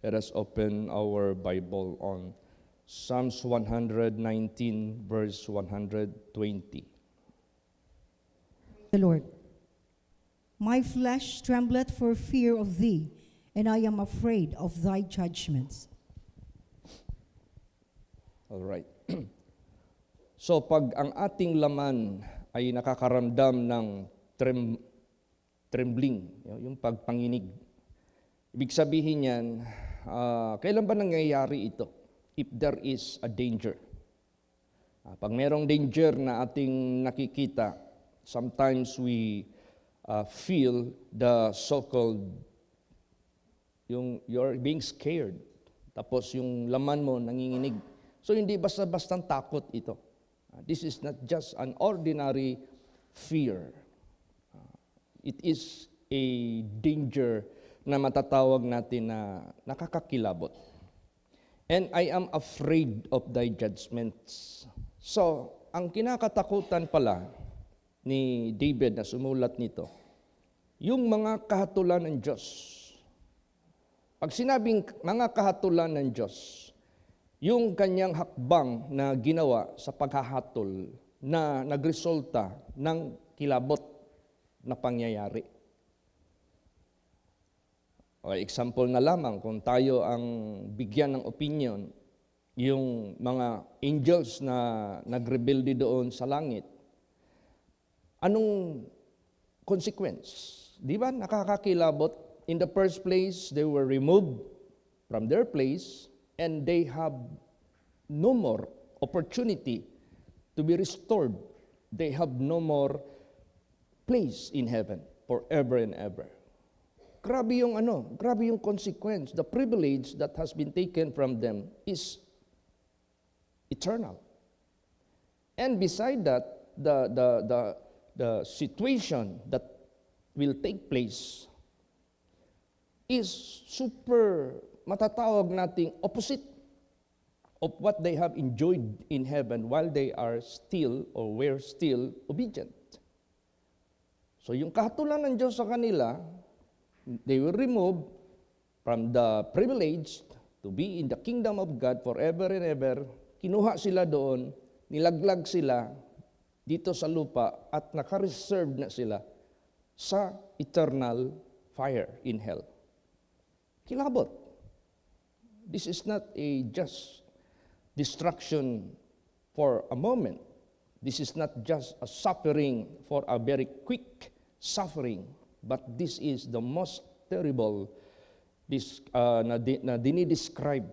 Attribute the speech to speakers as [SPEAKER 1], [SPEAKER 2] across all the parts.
[SPEAKER 1] Let us open our Bible on Psalms 119, verse 120.
[SPEAKER 2] The Lord. My flesh trembleth for fear of thee, and I am afraid of thy judgments.
[SPEAKER 1] All right. So pag ang ating laman ay nakakaramdam ng trembling, yung pagpanginig, ibig sabihin yan, kailan ba nangyayari ito? If there is a danger. Pag merong danger na ating nakikita, sometimes we feel the so-called, you're being scared. Tapos yung laman mo nanginginig. So hindi basta-bastang takot ito. This is not just an ordinary fear. It is a danger na matatawag natin na nakakakilabot. And I am afraid of thy judgments. So, ang kinakatakutan pala ni David na sumulat nito, yung mga kahatulan ng Diyos. Pag sinabing mga kahatulan ng Diyos, yung kanyang hakbang na ginawa sa paghahatol na nagresulta ng kilabot na pangyayari. Okay, example na lamang, kung tayo ang bigyan ng opinion, yung mga angels na nagrebelde doon sa langit, anong consequence? Di ba nakakakilabot? In the first place, they were removed from their place and they have no more opportunity to be restored. They have no more place in heaven forever and ever. Grabe yung consequence. The privilege that has been taken from them is eternal. And beside that, the situation that will take place is super matatawag nating opposite of what they have enjoyed in heaven while they are still or were still obedient. So yung kahatulan ng Diyos sa kanila, they were removed from the privilege to be in the kingdom of God forever and ever. Kinuha sila doon, nilaglag sila dito sa lupa at naka-reserve na sila sa eternal fire in hell. Kilabot. This is not a just destruction for a moment. This is not just a suffering for a very quick suffering, but this is the most terrible na dinidescribe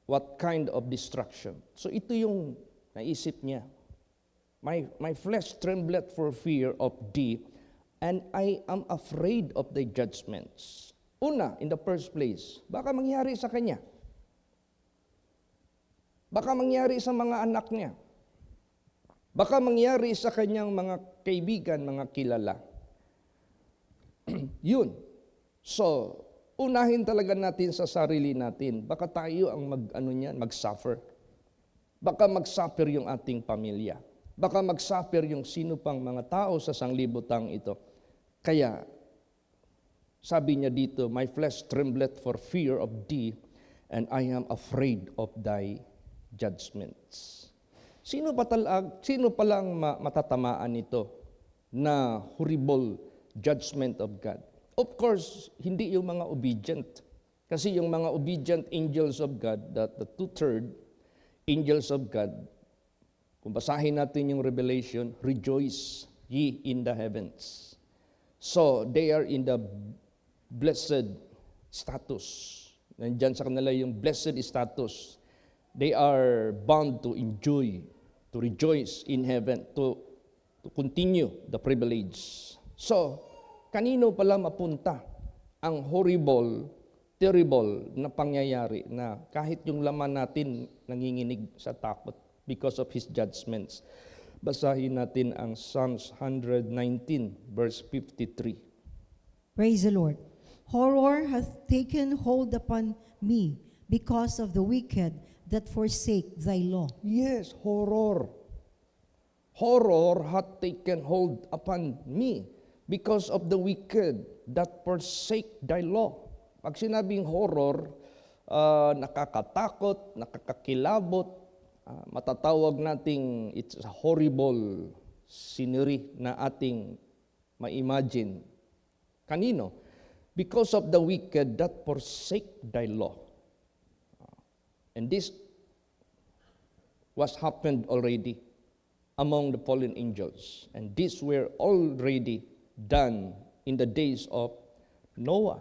[SPEAKER 1] what kind of destruction. So ito yung naisip niya. My flesh trembleth for fear of thee, and I am afraid of thy judgments. Una, in the first place, baka mangyari sa kanya. Baka mangyari sa mga anak niya. Baka mangyari sa kanyang mga kaibigan, mga kilala. Yun. So, unahin talaga natin sa sarili natin. Baka tayo ang mag-suffer. Baka mag-suffer yung ating pamilya. Baka mag-suffer yung sino pang mga tao sa sanglibutang ito. Kaya, sabi niya dito, my flesh trembleth for fear of thee, and I am afraid of thy judgments. Sino palang matatamaan nito na horrible judgment of God? Of course, hindi yung mga obedient. Kasi yung mga obedient angels of God, the two-third angels of God, kung basahin natin yung Revelation, rejoice ye in the heavens. So, they are in the blessed status. Nandyan sa kanila yung blessed status. They are bound to enjoy, to rejoice in heaven, to continue the privilege. So, kanino pala mapunta ang horrible, terrible na pangyayari na kahit yung laman natin nanginginig sa takot because of His judgments? Basahin natin ang Psalms 119, verse 53.
[SPEAKER 2] Praise the Lord. Horror hath taken hold upon me because of the wicked that forsake thy law.
[SPEAKER 1] Yes, horror. Horror hath taken hold upon me because of the wicked that forsake thy law. Pag sinabing horror, nakakatakot, nakakakilabot, matatawag nating it's a horrible scenery na ating ma-imagine. Kanino? Because of the wicked that forsake thy law. And this was happened already among the fallen angels. And these were already done in the days of Noah,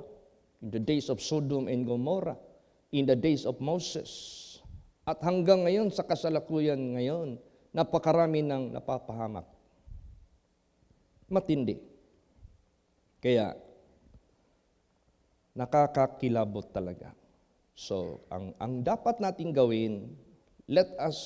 [SPEAKER 1] in the days of Sodom and Gomorrah, in the days of Moses. At hanggang ngayon, sa kasalukuyan ngayon, napakarami ng napapahamak. Matindi. Kaya, nakakakilabot talaga. So, ang dapat nating gawin, let us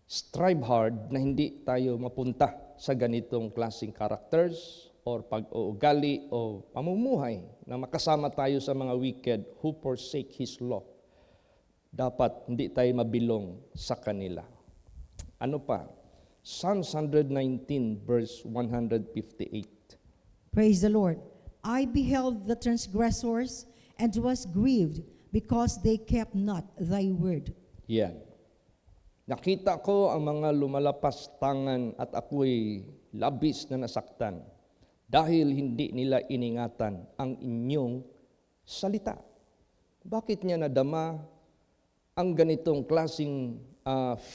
[SPEAKER 1] strive hard na hindi tayo mapunta sa ganitong klaseng characters or pag-uugali o pamumuhay na makasama tayo sa mga wicked who forsake His law. Dapat hindi tayo mabilong sa kanila. Ano pa? Psalms 119 verse 158.
[SPEAKER 2] Praise the Lord. I beheld the transgressors and was grieved because they kept not thy word.
[SPEAKER 1] Yan. Nakita ko ang mga lumalapas tangan at ako'y labis na nasaktan dahil hindi nila iningatan ang inyong salita. Bakit niya nadama ang ganitong klaseng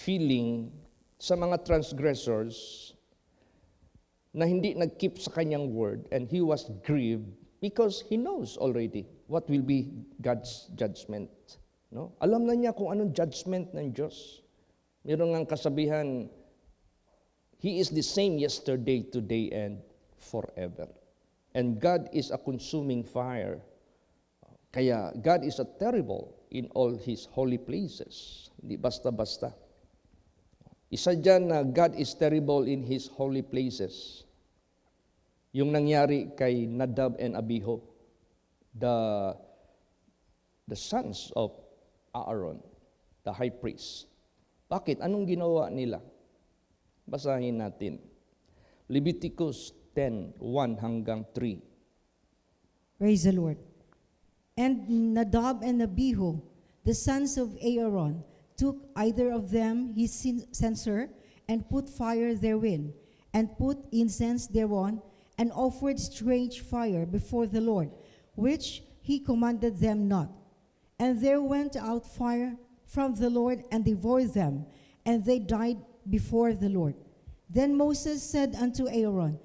[SPEAKER 1] feeling sa mga transgressors na hindi nag-keep sa kanyang word, and he was grieved because he knows already what will be God's judgment. No? Alam na niya kung anong judgment ng Diyos. Meron ngang kasabihan, He is the same yesterday, today, and forever. And God is a consuming fire. Kaya God is a terrible in all His holy places. Hindi basta-basta. Isa dyan na God is terrible in His holy places. Yung nangyari kay Nadab and Abihu, the sons of Aaron, the high priest. Bakit? Anong ginawa nila? Basahin natin. Leviticus 10:1 hanggang 3.
[SPEAKER 2] Praise the Lord. And Nadab and Abihu, the sons of Aaron, took either of them his censer, and put fire therein, and put incense thereon, and offered strange fire before the Lord, which he commanded them not. And there went out fire from the Lord, and devoured them, and they died before the Lord. Then Moses said unto Aaron,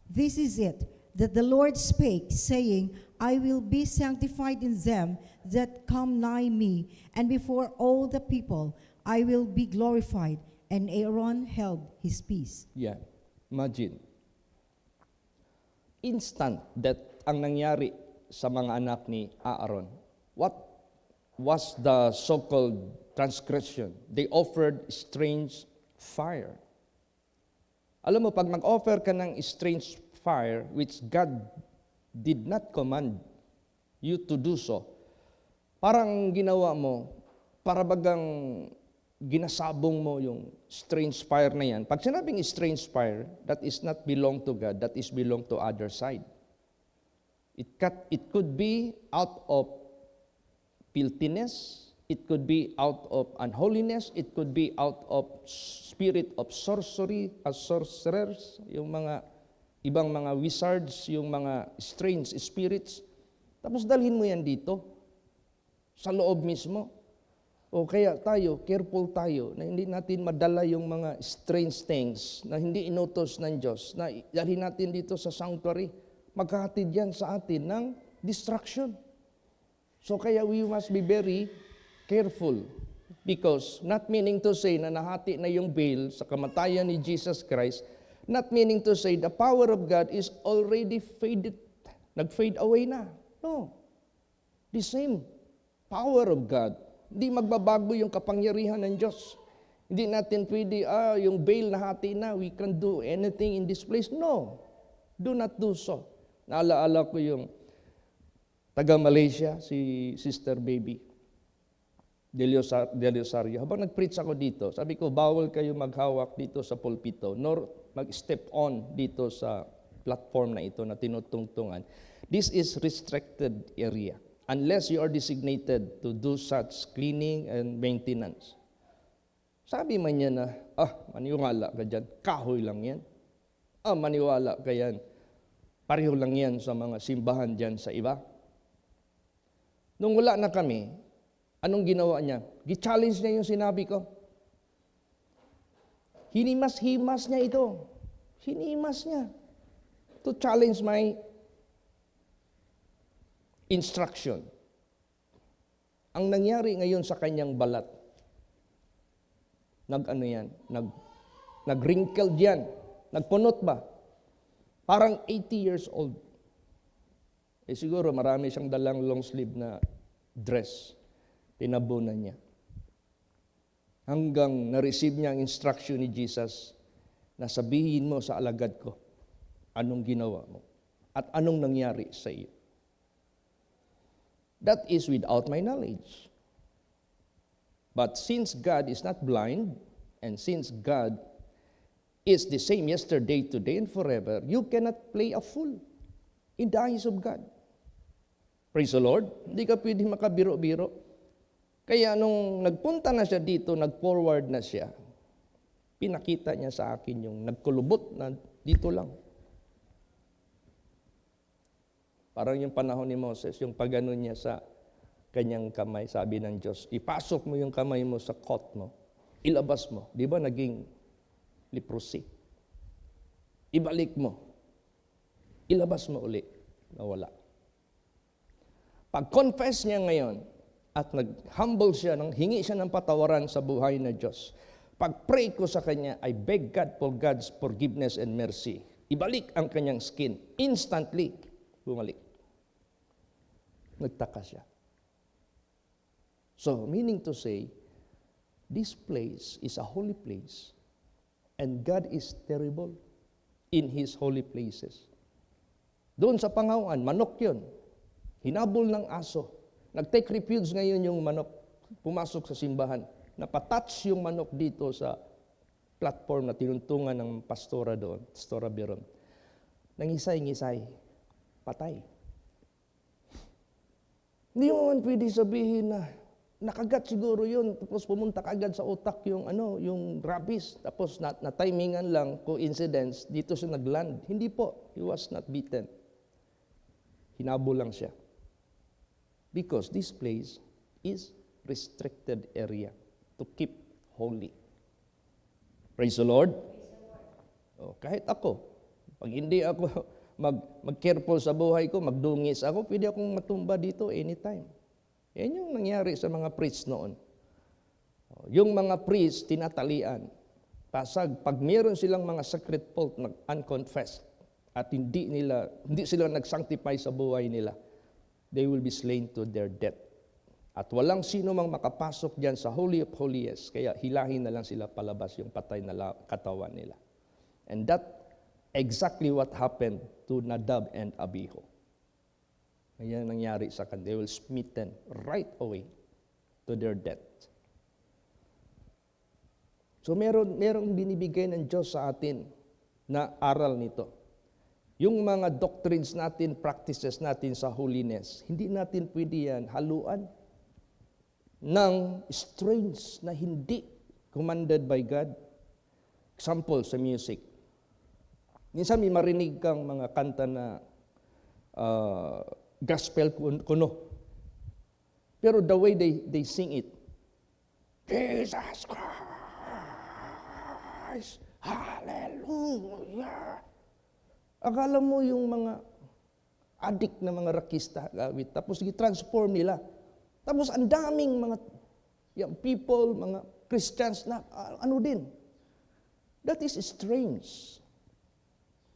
[SPEAKER 2] This is it, that the Lord spake, saying, I will be sanctified in them that come nigh me, and before all the people I will be glorified. And Aaron held his peace.
[SPEAKER 1] Yeah. Imagine. Instant that ang nangyari sa mga anak ni Aaron. What was the so-called transgression? They offered strange fire. Alam mo, pag mag-offer ka ng strange fire, which God did not command you to do so, parang ginawa mo, para bagang ginasabong mo yung strange fire na yan. Pag sinabing strange fire, that is not belong to God, that is belong to other side. It could be out of filthiness, it could be out of unholiness, it could be out of spirit of sorcery, as sorcerers, yung mga ibang mga wizards, yung mga strange spirits. Tapos dalhin mo yan dito, sa loob mismo. O kaya tayo, careful tayo, na hindi natin madala yung mga strange things na hindi inutos ng Diyos, na dalhin natin dito sa sanctuary. Maghahatid yan sa atin ng destruction. So kaya we must be very careful. Because not meaning to say na nahati na yung veil sa kamatayan ni Jesus Christ, not meaning to say the power of God is already faded, nag-fade away na. No. The same power of God. Hindi magbabago yung kapangyarihan ng Diyos. Hindi natin pwede, yung veil na hati na, we can do anything in this place. No. Do not do so. Naalaala ko yung taga-Malaysia, si Sister Baby Deliosario. Habang nag-preach ako dito, sabi ko, bawal kayo maghawak dito sa pulpito, nor mag-step on dito sa platform na ito na tinutungtungan. This is restricted area. unless you are designated to do such cleaning and maintenance. Sabi man niya na, maniwala ka dyan, kahoy lang yan. Maniwala ka yan, pareho lang yan sa mga simbahan dyan sa iba. Nung wala na kami, anong ginawa niya? Gi-challenge niya yung sinabi ko. Hinimas-himas niya ito. Hinimas niya to challenge my instruction. Ang nangyari ngayon sa kanyang balat, nag-wrinkled yan, nagpunot ba? Parang 80 years old. Siguro marami siyang dalang long sleeve na dress. Tinabunan niya. Hanggang na-receive niya ang instruction ni Jesus na sabihin mo sa alagad ko, anong ginawa mo? At anong nangyari sa iyo? That is without my knowledge. But since God is not blind, and since God is the same yesterday, today, and forever, you cannot play a fool in the eyes of God. Praise the Lord. Hindi ka pwede makabiro-biro. Kaya nung nagpunta na siya dito, nag-forward na siya, pinakita niya sa akin yung nagkulubot na dito lang. Parang yung panahon ni Moses, yung pagano niya sa kanyang kamay, sabi ng Diyos, ipasok mo yung kamay mo sa coat mo, ilabas mo. Di ba naging leprosy? Ibalik mo. Ilabas mo uli. Nawala. Pag-confess niya ngayon at nag-humble siya, hingi siya ng patawaran sa buhay na Diyos. Pag-pray ko sa kanya, I beg God for God's forgiveness and mercy. Ibalik ang kanyang skin. Instantly, bumalik. Nagtaka siya. So, meaning to say, this place is a holy place and God is terrible in His holy places. Doon sa Pangawan, manok yun. Hinabol ng aso. Nag-take refuge ngayon yung manok. Pumasok sa simbahan. Napatouch yung manok dito sa platform na tinuntungan ng pastora doon, Pastora Biron. Nangisay-ngisay. Patay. Hindi mo man pwede sabihin na nakagat siguro yun, tapos pumunta kagad sa utak yung yung rabies, tapos na-timingan lang, coincidence, dito siya nagland. Hindi po, he was not beaten. Hinabol lang siya. Because this place is restricted area to keep holy. Praise the Lord. Kahit ako, pag hindi ako mag-careful sa buhay ko, magdungis ako, pwede akong matumba dito anytime. Yan yung nangyari sa mga priests noon. Yung mga priests, tinatalian. Pag meron silang mga secret fault na unconfessed at hindi sila nag-sanctify sa buhay nila, they will be slain to their death. At walang sino mang makapasok diyan sa Holy of Holies, kaya hilahin na lang sila palabas yung patay na katawan nila. And that exactly what happened to Nadab and Abihu. Ayan nangyari sa kanila. They will smitten right away to their death. So merong binibigay ng Diyos sa atin na aral nito. Yung mga doctrines natin, practices natin sa holiness, hindi natin pwede yan haluan ng strains na hindi commanded by God. Example sa music. Minsan may marinig kang mga kanta na gospel kuno. Pero the way they sing it, Jesus Christ, hallelujah. Akala mo yung mga addict na mga rakista gawit, tapos i-transform nila. Tapos ang daming mga people, mga Christians na din. That is strange.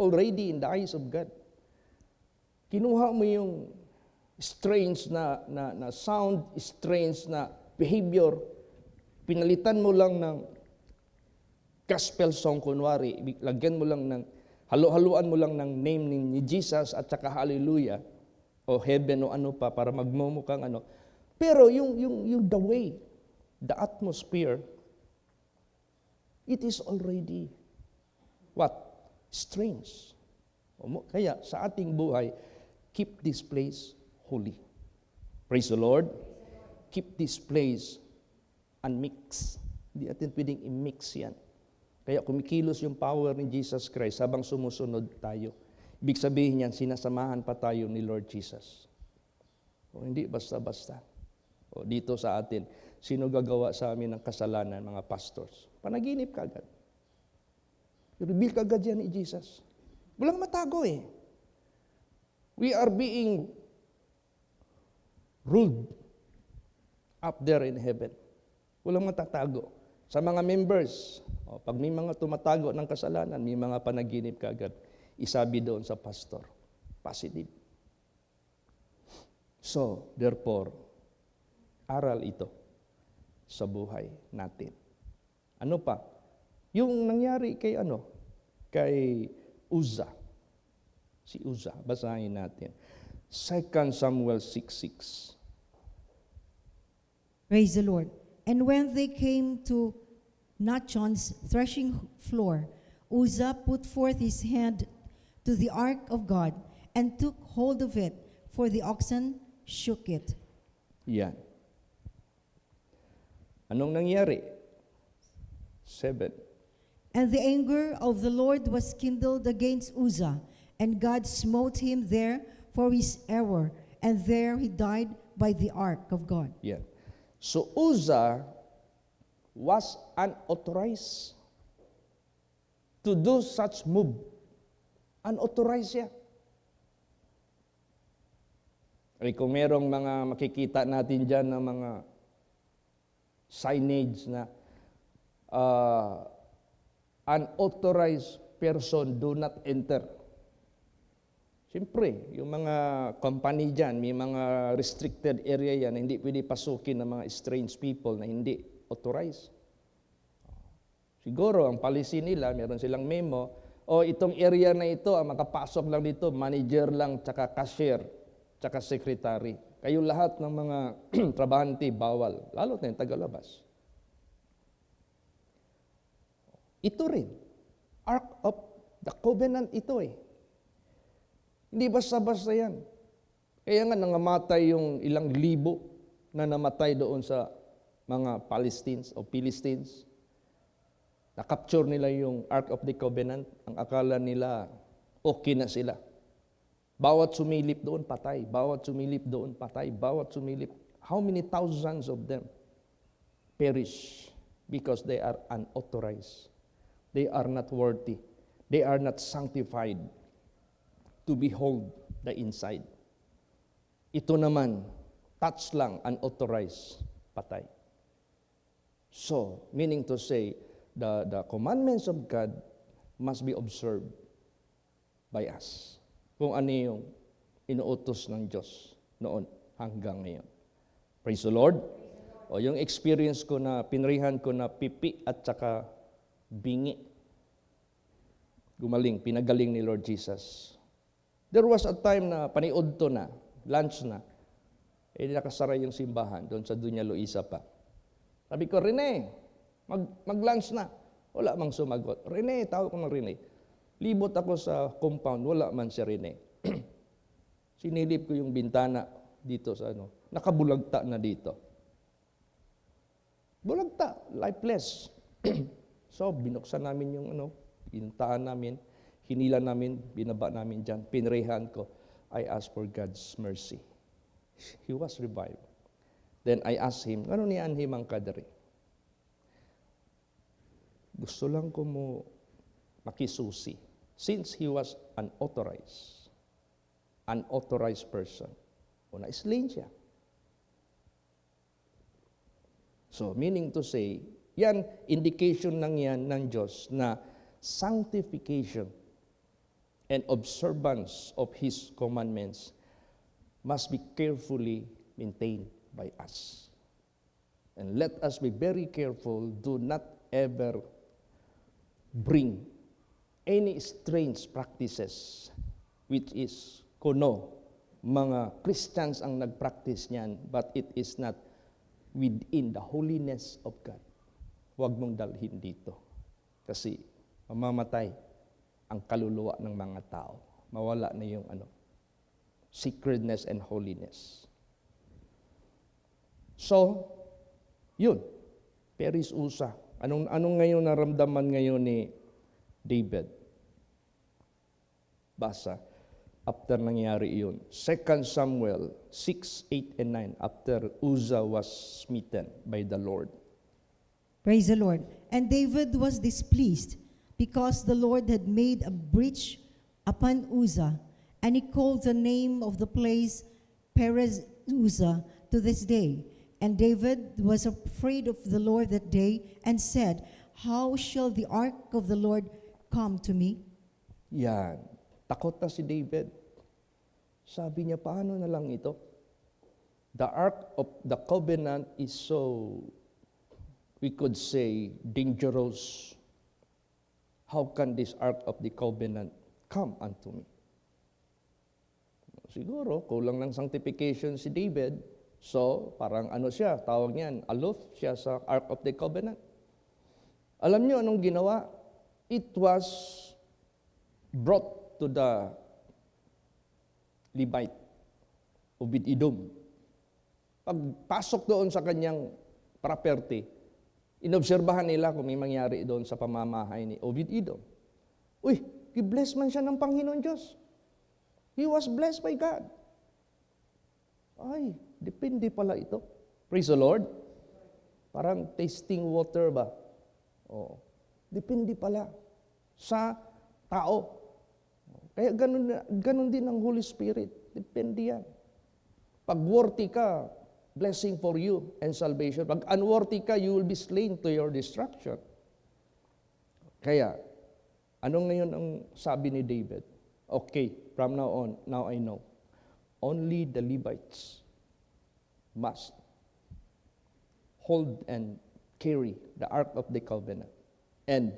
[SPEAKER 1] Already in the eyes of God. Kinuha mo yung strange na sound, strange na behavior, pinalitan mo lang ng gospel song kunwari, lagyan mo lang ng halo-haluan mo lang ng name ni Jesus at saka hallelujah o heaven o ano pa para magmumukhang ano. Pero yung the way, the atmosphere, it is already what? Strange. Kaya sa ating buhay, keep this place holy. Praise the Lord. Keep this place unmixed. Hindi natin pwedeng i-mix yan. Kaya kumikilos yung power ni Jesus Christ habang sumusunod tayo. Ibig sabihin yan, sinasamahan pa tayo ni Lord Jesus. O hindi basta-basta. O dito sa atin, sino gagawa sa amin ng kasalanan, mga pastors? Panaginip ka agad. I-reveal ka agad yan ni Jesus. Walang matago eh. We are being ruled up there in heaven. Walang matatago. Sa mga members, pag may mga tumatago ng kasalanan, may mga panaginip ka agad, isabi doon sa pastor. Positive. So, therefore, aral ito sa buhay natin. Ano pa? Yung nangyari kay Uzzah. Si Uzzah, basahin natin. 2 Samuel 6:6.
[SPEAKER 2] Praise the Lord. And when they came to Nachon's threshing floor, Uzzah put forth his hand to the ark of God and took hold of it, for the oxen shook it.
[SPEAKER 1] Yan. Anong nangyari? 7.
[SPEAKER 2] And the anger of the Lord was kindled against Uzzah, and God smote him there for his error, and there he died by the ark of God.
[SPEAKER 1] Yan. So Uzzah was unauthorized to do such move. Unauthorized siya. Ay kung merong mga makikita natin dyan ng mga signage na unauthorized person do not enter. Siyempre, yung mga company dyan, may mga restricted area yan na hindi pwede pasukin ng mga strange people na hindi authorized. Siguro, ang policy nila, meron silang memo, itong area na ito, ang makapasok lang dito, manager lang, tsaka cashier, tsaka secretary. Kayo lahat ng mga trabahante, bawal. Lalo na yung tagalabas. Ito rin. Ark of the Covenant ito eh. Hindi basta-basta yan. Kaya nga nangamatay yung ilang libo na namatay doon sa mga Philistines. Na-capture nila yung Ark of the Covenant. Ang akala nila, okay na sila. Bawat sumilip doon, patay. Bawat sumilip doon, patay. Bawat sumilip. How many thousands of them perish because they are unauthorized. They are not worthy. They are not sanctified to behold the inside. Ito naman, touch lang, unauthorized, patay. So, meaning to say, the commandments of God must be observed by us. Kung ano yung inuutos ng Diyos noon hanggang ngayon. Praise the Lord. O yung experience ko na pinrihan ko na pipi at saka bingi. Gumaling, pinagaling ni Lord Jesus. There was a time na paniudto na, lunch na, nakasara yung simbahan doon sa Dunya Luisa pa. Sabi ko, Rene, mag-lunch na. Wala mang sumagot. Rene, tawag ko ng Rene. Libot ako sa compound, wala man si Rene. Sinilip ko yung bintana dito sa nakabulagta na dito. Bulagta, lifeless. So, binuksan namin yung pinuntahan namin, hinila namin, binaba namin dyan, pinrehan ko. I asked for God's mercy. He was revived. Then I asked him, ano ni Anhim ang kadari? Gusto lang ko mo makisusi. Since he was unauthorized person, na-slain siya. So, meaning to say, yan, indication lang yan ng Diyos na sanctification and observance of His commandments must be carefully maintained by us. And let us be very careful, do not ever bring any strange practices which is mga Christians ang nag-practice niyan, but it is not within the holiness of God. Huwag mong dalhin dito. Kasi mamamatay ang kaluluwa ng mga tao. Mawala na yung sacredness and holiness. So, yun. Peris Uza. Anong ngayon naramdaman ngayon ni David? Basa. After nangyari yun. 2 Samuel 6, 8, and 9. After Uzzah was smitten by the Lord.
[SPEAKER 2] Praise the Lord. And David was displeased because the Lord had made a breach upon Uzzah, and he called the name of the place Perez Uzzah to this day. And David was afraid of the Lord that day and said, "How shall the ark of the Lord come to me?"
[SPEAKER 1] Yan. Takot na si David. Sabi niya, paano na lang ito? The Ark of the Covenant is so, we could say, dangerous. How can this Ark of the Covenant come unto me? Siguro, kulang ng sanctification si David. So, parang ano siya, tawag niyan, aloof siya sa Ark of the Covenant. Alam niyo anong ginawa? It was brought to the Levite, Obed-Edom. Pagpasok doon sa kanyang property, inobserbahan nila kung may mangyari doon sa pamamahay ni Obed-Edom. Uy, i-bless man siya ng Panginoon Diyos. He was blessed by God. Ay, depende pala ito. Praise the Lord. Parang tasting water ba? Oo. Depende pala sa tao. Kaya ganun din ang Holy Spirit. Depende yan. Pag worthy ka, blessing for you and salvation. Pag unworthy ka, you will be slain to your destruction. Kaya, ano ngayon ang sabi ni David? Okay, from now on, now I know. Only the Levites must hold and carry the Ark of the Covenant. And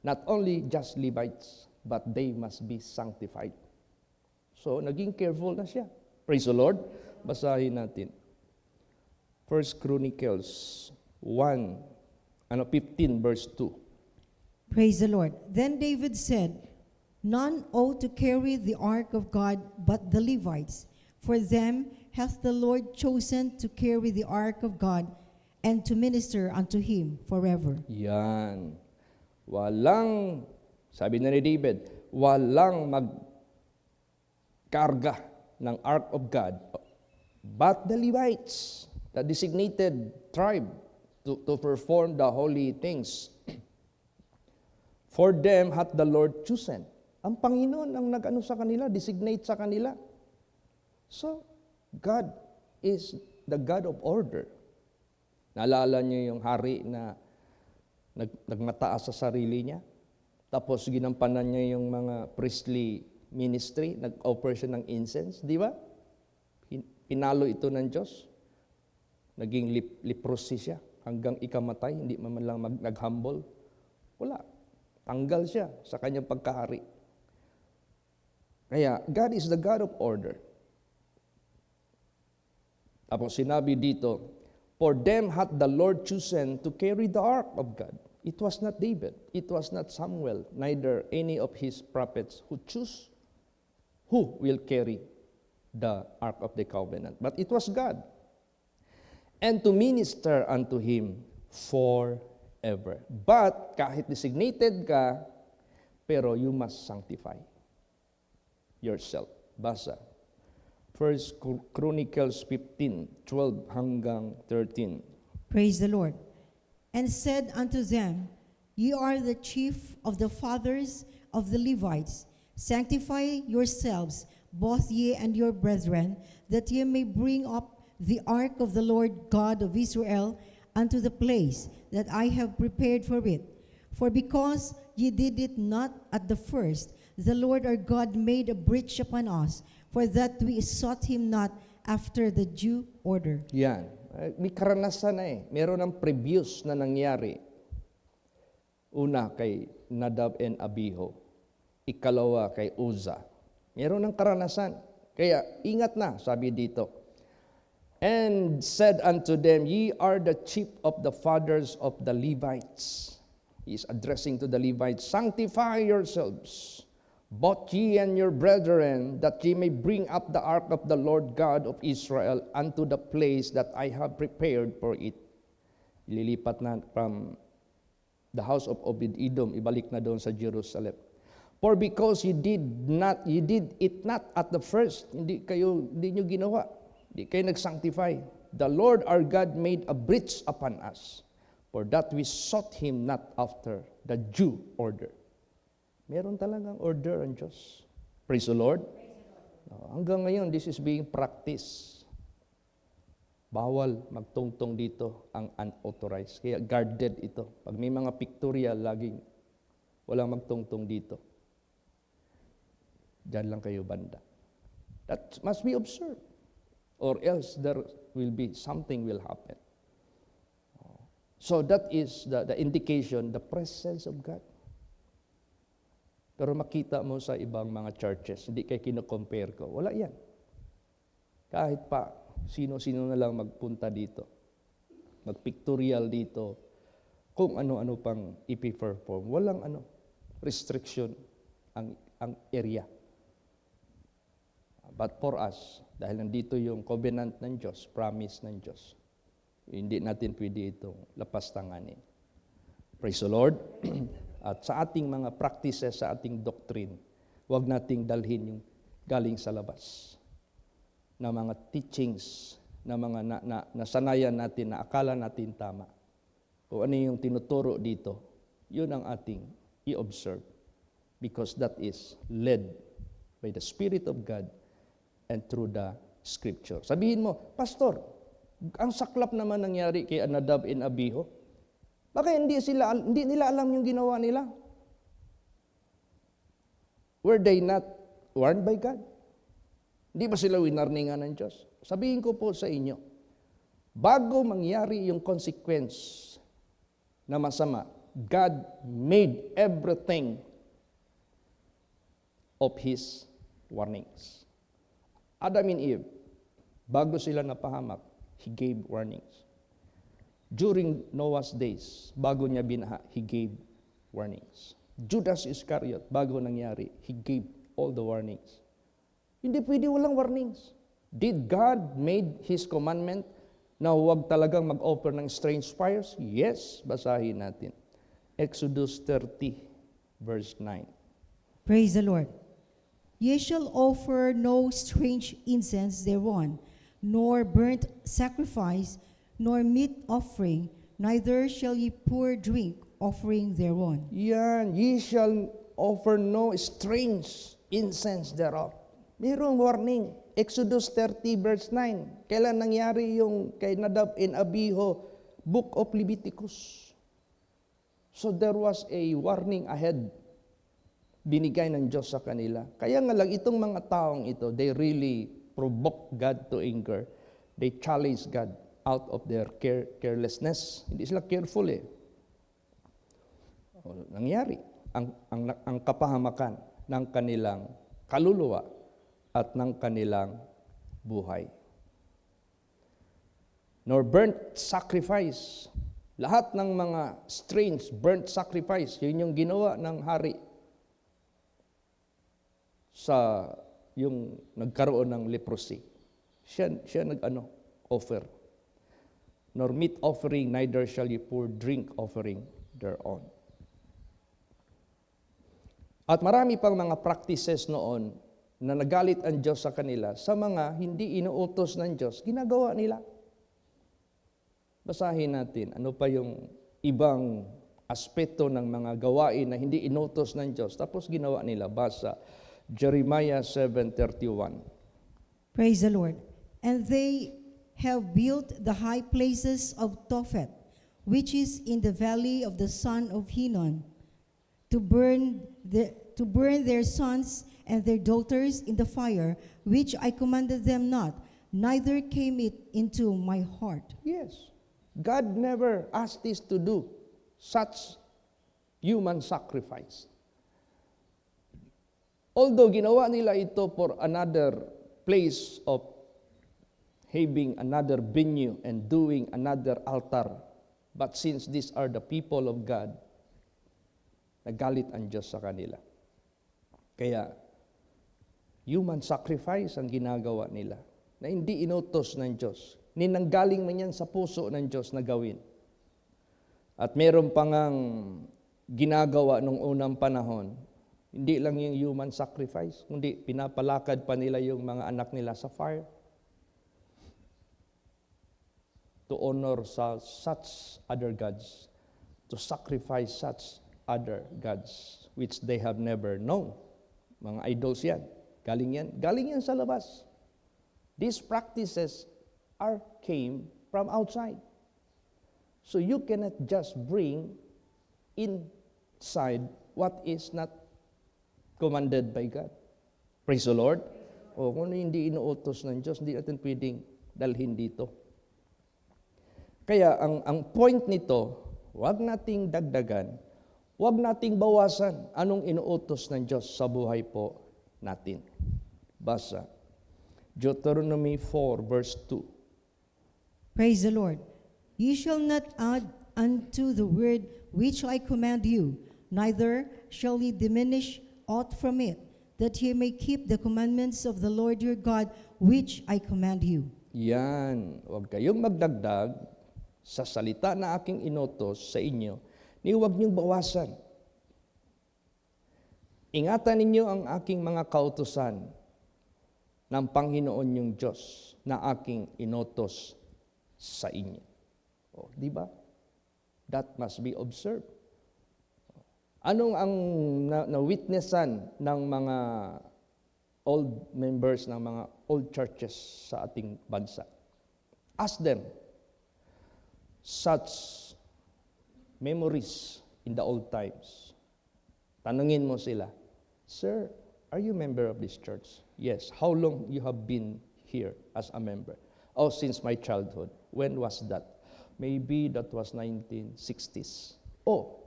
[SPEAKER 1] not only just Levites, but they must be sanctified. So, naging careful na siya. Praise the Lord. Basahin natin. 1 Chronicles 15 verse 2.
[SPEAKER 2] Praise the Lord. Then David said, "None ought to carry the ark of God but the Levites. For them hath the Lord chosen to carry the ark of God and to minister unto him forever."
[SPEAKER 1] Yan. Sabi na ni David, walang magkarga ng Ark of God, but the Levites, the designated tribe to perform the holy things. For them hath the Lord chosen. Ang Panginoon ang nag-ano sa kanila, designate sa kanila. So, God is the God of order. Naalala niyo yung hari na nagmataas sa sarili niya? Tapos ginampanan niya yung mga priestly ministry, nag-offer siya ng incense, di ba? Pinalo ito ng Diyos. Naging leprosy siya hanggang ikamatay, hindi man lang nag-humble. Wala. Tanggal siya sa kanyang pagkahari. Kaya, God is the God of order. Tapos sinabi dito, "For them hath the Lord chosen to carry the ark of God." It was not David, it was not Samuel, neither any of his prophets who choose who will carry the Ark of the Covenant. But it was God. And to minister unto him forever. But kahit designated ka, pero you must sanctify yourself. Basa. 1 Chronicles 15, 12 hanggang 13.
[SPEAKER 2] Praise the Lord. And said unto them, "Ye are the chief of the fathers of the Levites. Sanctify yourselves, both ye and your brethren, that ye may bring up the ark of the Lord God of Israel unto the place that I have prepared for it. For because ye did it not at the first, the Lord our God made a breach upon us, for that we sought him not after the due order."
[SPEAKER 1] Yan. May karanasan na Meron ng previous na nangyari. Una kay Nadab and Abihu. Ikalawa kay Uzzah. Meron ng karanasan. Kaya ingat na, sabi dito. And said unto them, "Ye are the chief of the fathers of the Levites." He is addressing to the Levites, "Sanctify yourselves, both ye and your brethren, that ye may bring up the ark of the Lord God of Israel unto the place that I have prepared for it. Ililipat na from the house of Obed-Edom, ibalik na doon sa Jerusalem. For because ye did it not at the first, hindi nyo ginawa, hindi kayo nag-sanctify. The Lord our God made a breach upon us, for that we sought Him not after the due order. Meron talagang order ang Diyos. Praise the Lord. Hanggang ngayon, this is being practiced. Bawal magtungtong dito ang unauthorized. Kaya guarded ito. Pag may mga pictorial, laging walang magtungtong dito. Diyan lang kayo banda. That must be observed. Or else there will be something will happen. So that is the indication, the presence of God. Pero makita mo sa ibang mga churches, hindi kayo kino-compare ko. Wala yan. Kahit pa, sino-sino na lang magpunta dito. Mag-pictorial dito. Kung ano-ano pang ipi-perform. Walang restriction ang area. But for us, dahil nandito yung covenant ng Diyos, promise ng Diyos, hindi natin pwede itong lapastanganin. Praise the Lord. At sa ating mga practices, sa ating doctrine, huwag nating dalhin yung galing sa labas na mga teachings, na mga nasanayan natin, na akala natin tama. Kung ano yung tinuturo dito, yun ang ating i-observe. Because that is led by the Spirit of God and through the Scripture. Sabihin mo, Pastor, ang saklap naman nangyari kay Nadab and Abihu. Bakit hindi nila alam yung ginawa nila? Were they not warned by God? Hindi ba sila winarningan ng Diyos? Sabihin ko po sa inyo, bago mangyari yung consequence na masama, God made everything of His warnings. Adam and Eve, bago sila napahamak, He gave warnings. During Noah's days, bago niya binaha, He gave warnings. Judas Iscariot, bago nangyari, he gave all the warnings. Hindi pwede walang warnings. Did God made His commandment na huwag talagang mag-offer ng strange fires? Yes, basahin natin. Exodus 30, verse 9.
[SPEAKER 2] Praise the Lord. Ye shall offer no strange incense thereon, nor burnt sacrifice, nor meat offering, neither shall ye pour drink offering thereon.
[SPEAKER 1] Yan, ye shall offer no strange incense thereof. Mayroong warning. Exodus 30 verse 9. Kailan nangyari yung kay Nadab and Abihu? Book of Leviticus. So there was a warning ahead. Binigay ng Diyos sa kanila. Kaya nga lang itong mga taong ito, they really provoke God to anger. They challenge God out of their carelessness. Hindi sila careful eh. Nangyari ang kapahamakan ng kanilang kaluluwa at ng kanilang buhay. Nor burnt sacrifice. Lahat ng mga strange burnt sacrifice, yun yung ginawa ng hari sa yung nagkaroon ng leprosy. Siya offer. Nor meat offering, neither shall ye pour drink offering thereon. At marami pang mga practices noon na nagalit ang Diyos sa kanila sa mga hindi inuutos ng Diyos, ginagawa nila. Basahin natin, ano pa yung ibang aspeto ng mga gawain na hindi inutos ng Diyos, tapos ginawa nila. Basa, Jeremiah 7:31.
[SPEAKER 2] Praise the Lord. And they have built the high places of Tophet, which is in the valley of the son of Hinnom, to burn their sons and their daughters in the fire, which I commanded them not, neither came it into my heart.
[SPEAKER 1] Yes. God never asked us to do such human sacrifice. Although ginawa nila ito for another place of having another venue and doing another altar, but since these are the people of God, nagalit ang Diyos sa kanila. Kaya, human sacrifice ang ginagawa nila na hindi inutos ng Diyos. Ninanggaling man yan sa puso ng Diyos na gawin. At meron pa ngang ginagawa nung unang panahon, hindi lang yung human sacrifice, kundi pinapalakad pa nila yung mga anak nila sa fire to honor such other gods, to sacrifice such other gods which they have never known. Mga idols yan. Galing yan sa labas. These practices came from outside. So you cannot just bring inside what is not commanded by God. Praise the Lord. O kung ano hindi inuutos ng Diyos, hindi natin pwedeng dalhin dito. Kaya ang point nito, huwag nating dagdagan, huwag nating bawasan anong inuutos ng Diyos sa buhay po natin. Basa. Deuteronomy 4 verse 2.
[SPEAKER 2] Praise the Lord. Ye shall not add unto the word which I command you, neither shall ye diminish aught from it, that ye may keep the commandments of the Lord your God, which I command you.
[SPEAKER 1] Yan. Huwag kayong magdagdag sa salita na aking inutos sa inyo, ni huwag niyong bawasan. Ingatan ninyo ang aking mga kautusan ng Panginoon yung Diyos na aking inutos sa inyo. O, di ba? That must be observed. Anong ang na-witnessan ng mga old members ng mga old churches sa ating bansa? Ask them such memories in the old times. Tanungin mo sila, Sir, are you a member of this church? Yes. How long you have been here as a member? Oh, since my childhood. When was that? Maybe that was 1960s. Oh,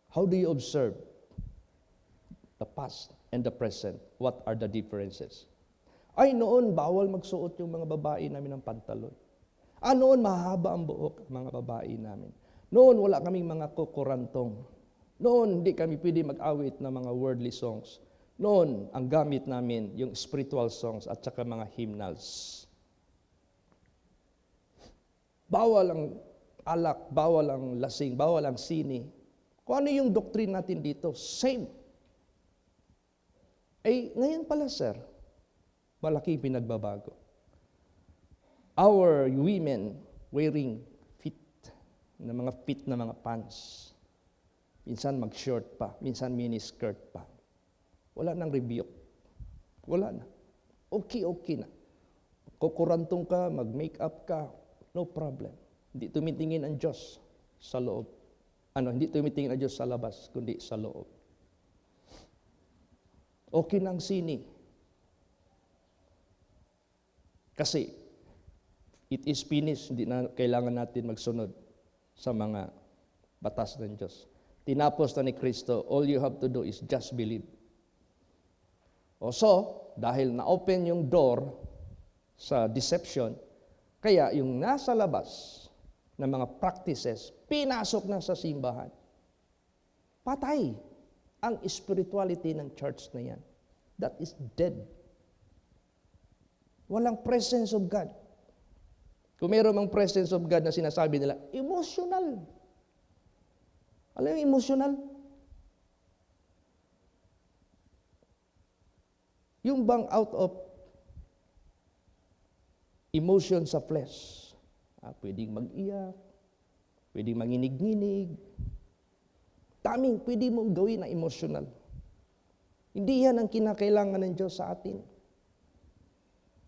[SPEAKER 1] how do you observe the past and the present? What are the differences? Ay, noon, bawal magsuot yung mga babae namin ng pantalon. Noon, mahaba ang buhok, mga babae namin. Noon, wala kaming mga kukurantong. Noon, hindi kami pwede mag-awit ng mga worldly songs. Noon, ang gamit namin, yung spiritual songs at saka mga hymnals. Bawal ang alak, bawal ang lasing, bawal ang sini. Kung ano yung doctrine natin dito, same. Ngayon pala, sir, malaki pinagbabago. Our women wearing fit na mga pants. Minsan mag-short pa, minsan mini-skirt pa. Wala nang rebuke. Wala na. Okay na. Kukurantong ka, mag-makeup ka, no problem. Hindi tumitingin ang Diyos sa loob. Hindi tumitingin ang Diyos sa labas, kundi sa loob. Okay nang sini. Kasi, it is finished, hindi na kailangan natin magsunod sa mga batas ng Diyos. Tinapos na ni Kristo, all you have to do is just believe. So, dahil na-open yung door sa deception, kaya yung nasa labas na mga practices, pinasok na sa simbahan. Patay ang spirituality ng church na yan. That is dead. Walang presence of God. Kung mayroon mang presence of God na sinasabi nila, emotional. Alam mo, emotional? Yung bang out of emotion sa flesh. Pwedeng mag-iyak, pwedeng manginig-nginig. Daming pwede mong gawin na emotional. Hindi yan ang kinakailangan ng Diyos sa atin.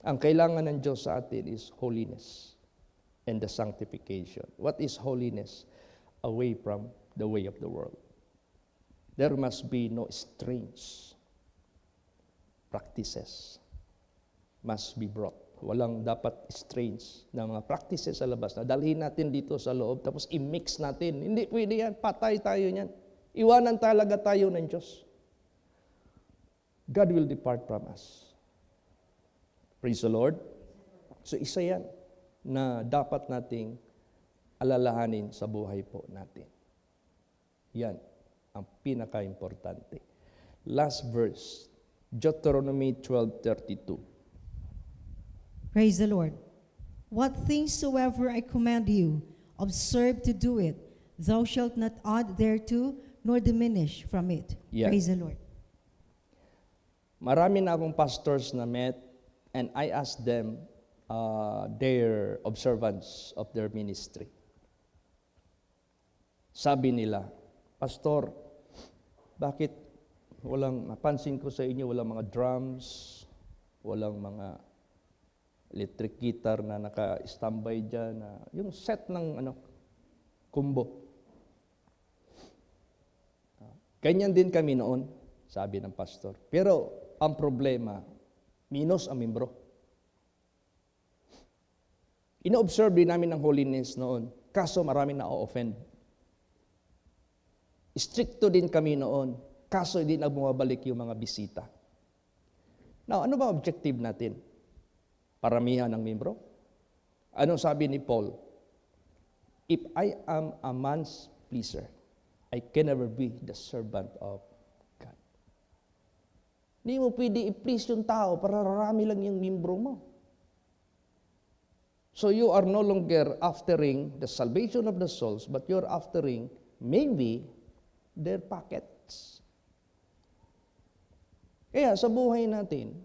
[SPEAKER 1] Ang kailangan ng Diyos sa atin is holiness and the sanctification. What is holiness? Away from the way of the world. There must be no strange practices must be brought. Walang dapat strange na mga practices sa labas na dalhin natin dito sa loob tapos i-mix natin. Hindi pwede yan. Patay tayo niyan. Iwanan talaga tayo ng Diyos. God will depart from us. Praise the Lord. So isa yan na dapat nating alalahanin sa buhay po natin. Yan ang pinaka-importante. Last verse, Deuteronomy 12:32.
[SPEAKER 2] Praise the Lord. What things soever I command you, observe to do it. Thou shalt not add thereto, nor diminish from it.
[SPEAKER 1] Yeah.
[SPEAKER 2] Praise the Lord.
[SPEAKER 1] Marami na akong pastors na met, and I asked them their observance of their ministry. Sabi nila, Pastor, bakit napansin ko sa inyo, walang mga drums, walang mga electric guitar na naka-standby dyan, yung set ng kumbo. Ganyan din kami noon, sabi ng pastor. Pero ang problema, minus ang membro. Ino-observe din namin ang holiness noon, kaso maraming na-offend. Stricto din kami noon, kaso hindi na bumabalik yung mga bisita. Now, ano ba objective natin? Paramihan ng membro? Anong sabi ni Paul? If I am a man's pleaser, I can never be the servant of God. Hindi mo pwede i-please yung tao para rarami lang yung membro mo. So you are no longer aftering the salvation of the souls, but you're aftering maybe their pockets. Kaya sa buhay natin,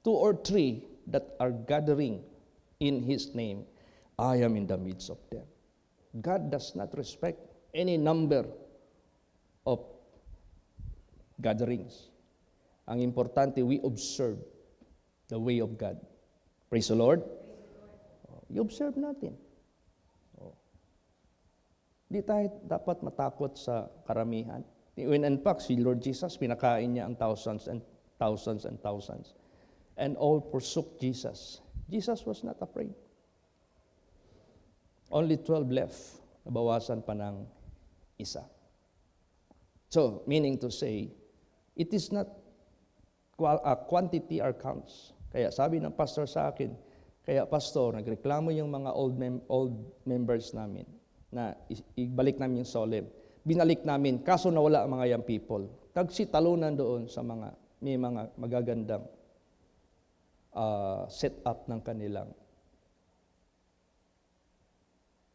[SPEAKER 1] 2 or 3 that are gathering in His name, I am in the midst of them. God does not respect any number of gatherings. Ang importante, we observe the way of God. Praise the Lord. I-observe natin. Di tayo dapat matakot sa karamihan. When in fact, si Lord Jesus, pinakain niya ang thousands and thousands and thousands. And all forsook Jesus. Jesus was not afraid. Only 12 left. Nabawasan pa ng isa. So, meaning to say, it is not quantity or counts. Kaya sabi ng pastor sa akin, kaya pastor, nagreklamo yung mga old members namin na ibalik namin yung solemn. Binalik namin, kaso nawala ang mga young people. Tagsitalunan doon sa may mga magagandang set up ng kanilang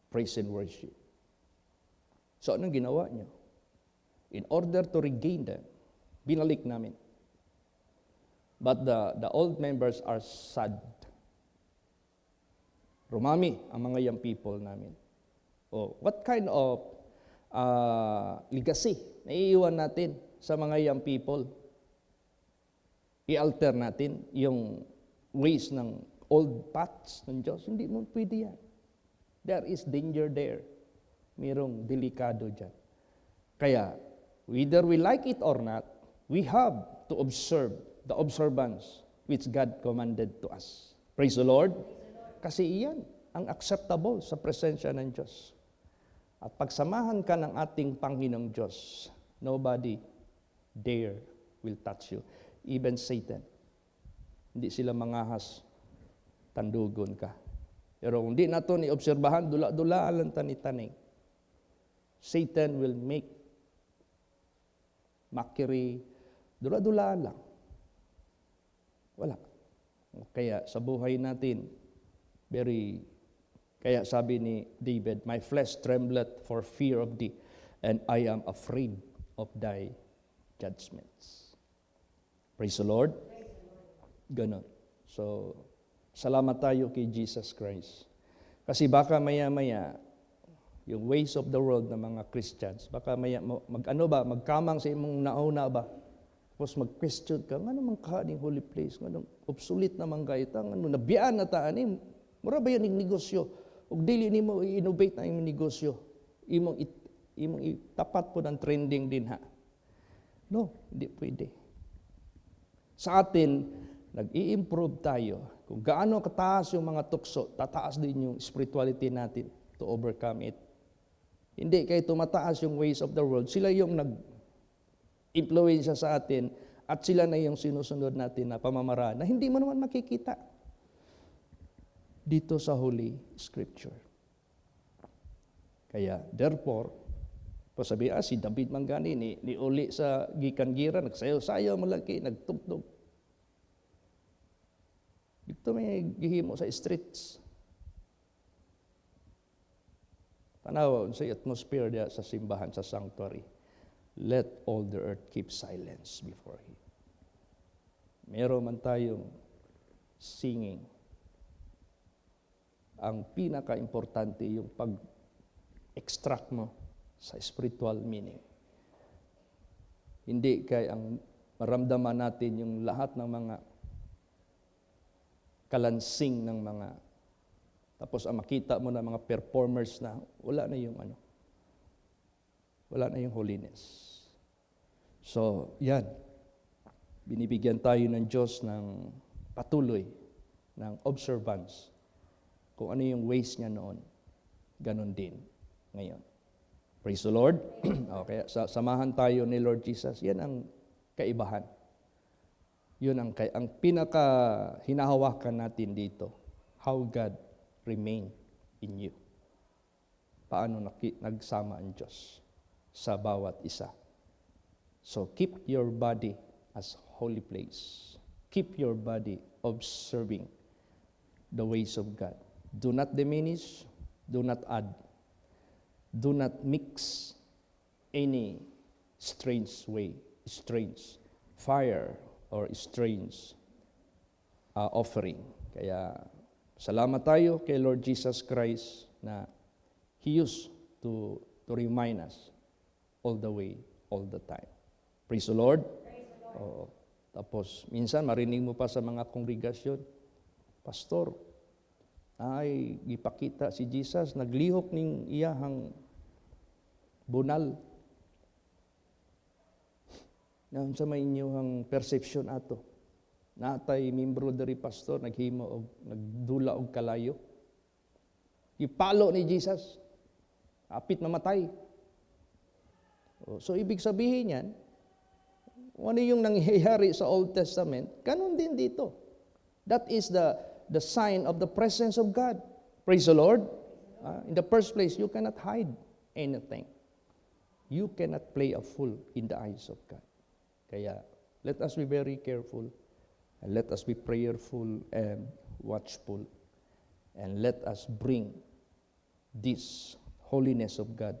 [SPEAKER 1] praise and worship. So, anong ginawa niyo? In order to regain them, binalik namin. But the old members are sad. Rumami ang mga young people namin. What kind of legacy na iiwan natin sa mga young people? I-alter natin yung ways ng old paths ng Diyos. Hindi mo pwede yan. There is danger there. Mayroong delikado dyan. Kaya, whether we like it or not, we have to observe the observance which God commanded to us. Praise the Lord. Kasi iyan ang acceptable sa presensya ng Diyos. At pagsamahan ka ng ating Panginoong Diyos, nobody dare will touch you. Even Satan. Hindi sila mangahas, tandugon ka. Pero kung di na ito ni-obserbahan, dula-dula lang tani-taning. Satan will make mockery, dula-dula lang. Wala. Kaya sa buhay natin, kaya sabi ni David, my flesh trembleth for fear of thee, and I am afraid of thy judgments. Praise the Lord. Ganon. So, salamat tayo kay Jesus Christ. Kasi baka maya-maya, yung ways of the world ng mga Christians, baka magkamang sa imong nauna ba? Tapos mag-question ka, nga naman ka ning holy place, nga obsolete naman ka itang, nabiyaan na taan, mura ba yan yung negosyo? Ug dili ni mo i-innovate na yung negosyo, imong itapat po ng trending din ha. No, hindi pwede. Sa atin, nag-i-improve tayo. Kung gaano kataas yung mga tukso, tataas din yung spirituality natin to overcome it. Hindi kayo tumataas yung ways of the world. Sila yung nag-influensya sa atin at sila na yung sinusunod natin na pamamaraan na hindi mo naman makikita dito sa Holy Scripture. Kaya, therefore, Pasabi, si David Mangani, ni uli sa gikan gira, nagsayaw-sayaw malaki, nagtugtog. Dito may gihimo sa streets. Tanaw sa atmosphere diya sa simbahan, sa sanctuary. Let all the earth keep silence before Him. Meron man tayong singing. Ang pinaka-importante yung pag-extract mo sa spiritual meaning. Hindi kay ang maramdaman natin yung lahat ng mga kalansing ng mga, tapos ang makita mo na mga performers na wala na yung holiness. So, yan. Binibigyan tayo ng Diyos ng patuloy, ng observance. Kung ano yung ways niya noon, ganun din ngayon. Praise the Lord. Okay, samahan tayo ni Lord Jesus. Yan ang kaibahan. Yun ang pinaka hinahawakan natin dito. How God remain in you. Paano nagsama ang Diyos sa bawat isa. So keep your body as holy place. Keep your body observing the ways of God. Do not diminish, do not add. Do not mix any strange way, strange fire or strange offering. Kaya salamat tayo kay Lord Jesus Christ na He used to remind us all the way, all the time. Praise the Lord. Oo. Tapos minsan marinig mo pa sa mga kongregasyon, Pastor, ay gipakita si Jesus, naglihok ning iyahang bunal. Naon sa may inyong perception ato? Natay membro diri pastor naghimo og nagdula og kalayo. Ipalo ni Jesus. Apit mamatay. So ibig sabihin yan, ano yung nangyayari sa Old Testament, ganun din dito. That is the sign of the presence of God. Praise the Lord. In the first place, you cannot hide anything. You cannot play a fool in the eyes of God. Kaya, let us be very careful, and let us be prayerful and watchful, and let us bring this holiness of God.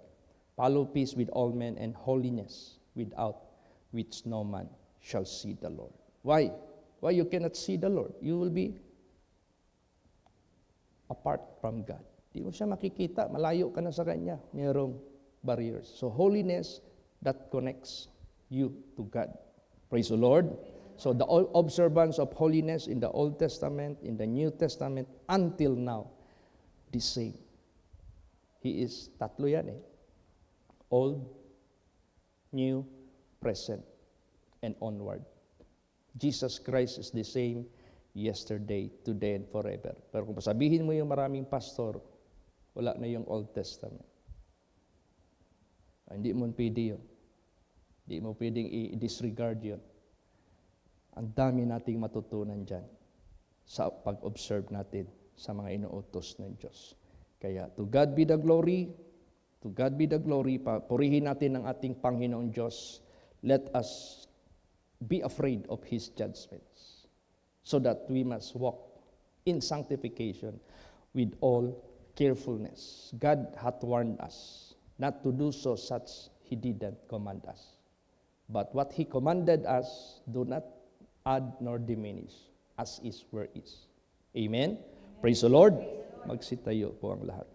[SPEAKER 1] Follow peace with all men and holiness without which no man shall see the Lord. Why? Why you cannot see the Lord? You will be apart from God. Di mo siya makikita, malayo ka na sa Kanya. Mayroong barriers. So holiness, that connects you to God. Praise the Lord. So the observance of holiness in the Old Testament, in the New Testament, until now, the same. He is, tatlo yan Old, New, Present, and onward. Jesus Christ is the same yesterday, today, and forever. Pero kung sabihin mo yung maraming pastor, wala na yung Old Testament. Hindi mo pwede yun. Hindi mo pwedeng i-disregard yun. Ang dami nating matutunan dyan sa pag-observe natin sa mga inuutos ng Diyos. Kaya, to God be the glory, to God be the glory, purihin natin ang ating Panginoon Diyos. Let us be afraid of His judgments so that we must walk in sanctification with all carefulness. God hath warned us not to do so such He didn't command us. But what He commanded us, do not add nor diminish, as is where is. Amen? Praise the Lord. Magsitayo po ang lahat.